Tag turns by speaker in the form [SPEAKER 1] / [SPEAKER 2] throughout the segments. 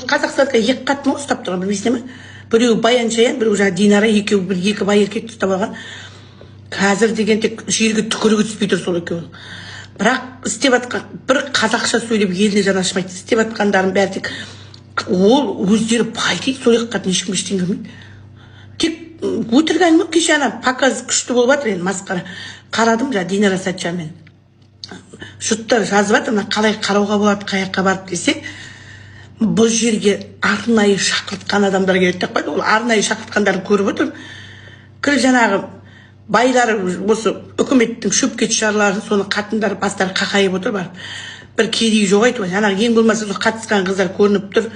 [SPEAKER 1] Қазақстанда екі қатын ұстап тұрған, білмейсің ме? Біреуі Баян Шаян, біреуі жаңа Динара, екеуі екі бай еркекті ұстап алған. Қазір деген тек жерге түкірігі түспей тұр сол екеуі. Бірақ істеп жатқан бір қазақша сөйлеп еліне жаны ашымайды. Істеп жатқандарын бәрі тек ол өздері пайдайды, сол екі қатын ешкім ештеңе көрмейді. Тек өтірік әңгіме. Кеше ана показ күшті болып жатыр, енді масқара. Қарадым жаңа Динара Сәтжанмен. Жұрттар жазып жатыр, мына қалай қарауға болады, қай жаққа барып десе, бұл жерге арнайы шақыртқан адамдар келеді деп қойды. Ол арнайы шақыртқандарын көріп отырмын. Кіл жаңағы байлары осы үкіметтің шөпке шығарыларын, соны қатындар бастары қақайып отыр бар. Бір кедей жоқ айтып, жаңағы ең болмаса қатысқан қыздар көрініп тұр.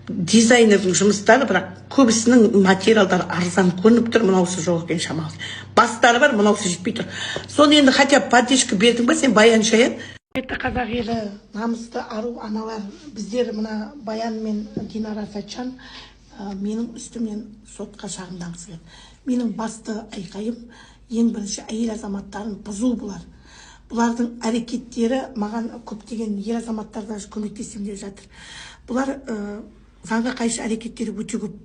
[SPEAKER 1] Дизайнердің жұмыстары, бірақ көбісінің материалдары арзан көрініп тұр, мынаусы жоқ екен шамалы. Бастары бар, мынаусы жетпей тұр. Соны енді хотя поддержка бердің ба сен, Баян Шаян? Қазақ елі, намысты ару аналар, біздер мына Баян мен Динара Сәтжан менің үстімнен сотқа шағымданғысы келеді. Менің басты айқайым ең бірінші әйел азаматтарын бұзу бұлар. Бұлардың әрекеттері маған көптеген ер азаматтар да көмектесемін деп жатыр. Бұлар заңға қайшы әрекеттері өте көп.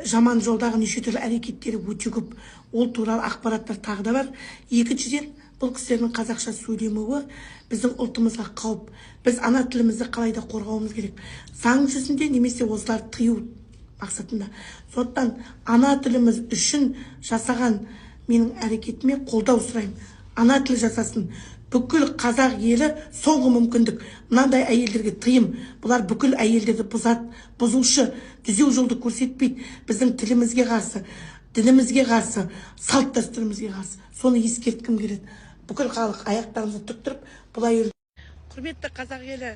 [SPEAKER 1] Жаман жолдағы неше түрлі әрекеттері өте көп. Ол туралы ақпараттар тағы да бар. Екіншіден, бұл кісілердің қазақша сөйлемеуі біздің ұлтымызға қауіп. Біз ана тілімізді қалайда қорғауымыз керек. Заң жүзінде немесе осылар тыю мақсатында. Сондықтан ана тіліміз үшін жасаған менің әрекетіме қолдау сұраймын. Ана тілі жасасын. Бүкіл қазақ елі соңғы мүмкіндік. Мынандай әйелдерге тыйым. Бұлар бүкіл әйелдерді бұзады, бұзушы, түзеу жолды көрсетпейді. Біздің тілімізге қарсы, дінімізге қарсы, салт дәстүрімізге қарсы. Соны ескерткім келеді. Бүкіл халық аяқтарымызды тіктіріп, бұлай үрді. Құрметті қазақ елі,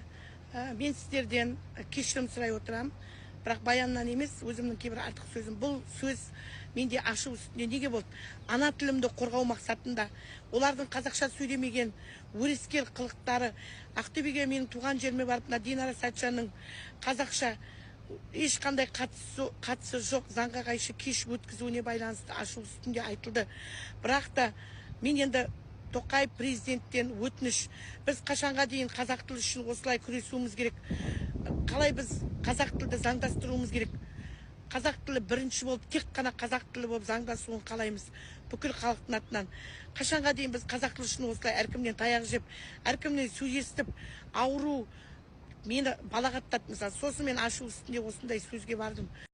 [SPEAKER 1] мен сіздерден кешірім сұрай отырам. Бірақ Баяннан емес, өзімнің кейбір артық сөзім. Бұл сөз менде ашу үстінде неге болды? Ана тілімді қорғау мақсатында олардың қазақша сөйлемеген өрескел қылықтары, Ақтөбеге менің туған жеріме барып, Динара Сәтжанның қазақша ешқандай қатысы жоқ заңға қайшы кеш өткізуіне байланысты ашу үстінде айтылды. Бірақ та мен енді Тоқаев президенттен өтініш, біз қашанға дейін қазақ тілі үшін осылай күресуіміз керек. Қалай біз қазақ тілді заңдастыруымыз керек. Қазақ тілі бірінші болып, тек қана қазақ тілі болып заңдасуын қалаймыз бүкіл халықтың атынан. Қашанға дейін біз қазақ тілі үшін осылай әркімнен таяқ жеп, әркімнен сөз естіп, ауру, мені балағаттады. Сосын мен ашу үстінде осындай сөзге бардым.